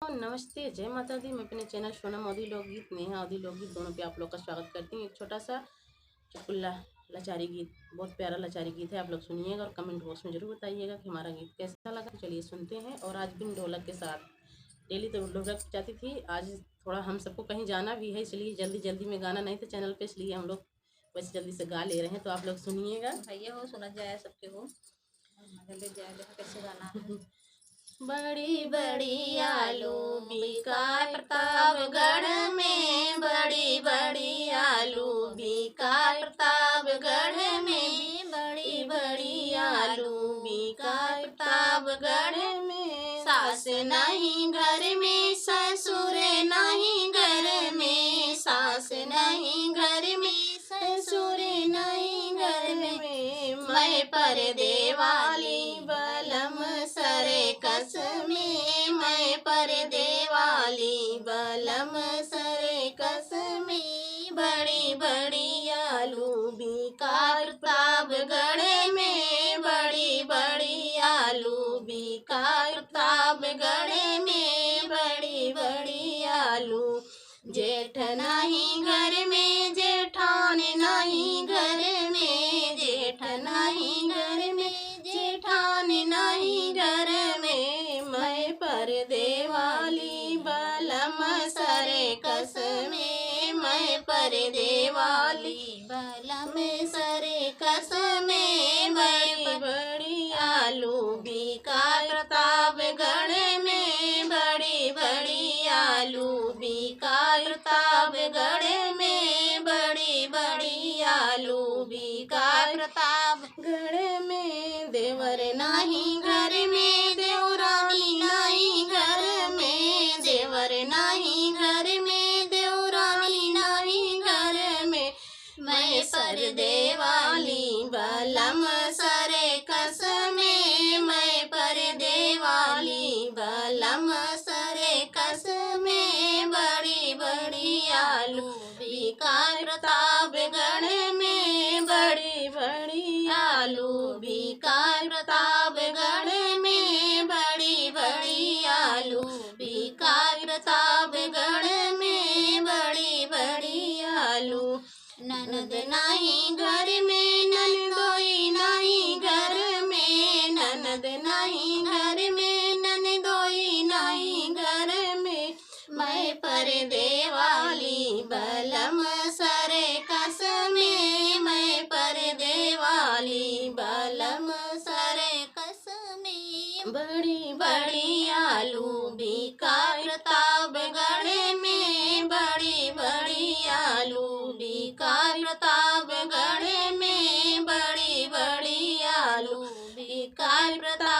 नमस्ते, जय माता दी। मैं अपने चैनल सोनम अवधी लोकगीत, नेहा अवधी लोकगीत दोनों पे आप लोग का स्वागत करती हूँ। एक छोटा सा चुटकुला लाचारी गीत, बहुत प्यारा लाचारी गीत है। आप लोग सुनिएगा और कमेंट बॉक्स में जरूर बताइएगा कि हमारा गीत कैसा लगा। चलिए सुनते हैं। और आज बिन ढोलक के साथ, डेली तो ढोलक जाती थी, आज थोड़ा हम सबको कहीं जाना भी है, इसलिए जल्दी जल्दी में गाना नहीं था चैनल पे, इसलिए हम लोग बस जल्दी से गा ले रहे हैं। तो आप लोग सुनिएगा। भैया हो सुना जाए सबके हो, जल्दी जाए देखा कैसे गाना है। बड़ी बड़ी आलू बिका प्रतापगढ़ में, बड़ी बड़ी आलू बिका प्रतापगढ़ में, बड़ी बड़ी आलू बिका प्रतापगढ़ में। सास नहीं घर में, ससुर नहीं घर में, सास नहीं घर में, ससुर नहीं घर में। मैं पर्दे वाली बलम सरे कस में, मैं पर्दे वाली बलम सरे कस में। बड़ी बड़ी आलू बिका प्रतापगढ़ में, बड़ी बड़ी आलू बिका प्रतापगढ़ में, बड़ी बड़ी आलू। जेठ नहीं घर में, जेठान नहीं घर में, जेठ नहीं घर में, जेठान नहीं घर में। मैं पर्दे वाली बलम सरे कस में, मैं पर्दे वाली बलम सरे कस में। बड़ी बड़ी आलू बिका प्रतापगढ़ में, बड़ी बड़ी आलू बिका प्रतापगढ़ में, बड़ी बड़ी आलू बिका प्रतापगढ़ में। देवर नहीं घर में, देवरानी नहीं घर में, देवर नहीं घर में, देवरानी नहीं घर में। मैं पर्दे वाली बलम सरे कस में, मैं पर्दे वाली बलम सरे कस में। बड़ी बड़ी आलू बिका प्रतापगढ़ में, बड़ी बड़ी आलू बिका प्रतापगढ़ में, बड़ी बड़ी आलू बिका प्रतापगढ़ में, बड़ी बड़ी आलू। ननद नहीं घर में, ननदोई नहीं घर में, ननद नहीं घर में, ननदोई नहीं घर में। मैं पर्दे वाली बलम सरे कस में, मैं पर्दे वाली बलम सरे कस में। बड़ी बड़ी आलू बिका प्रतापगढ़ में, बड़ी बड़ी आलू बिका प्रतापगढ़ में, बड़ी बड़ी आलू बिका प्रताप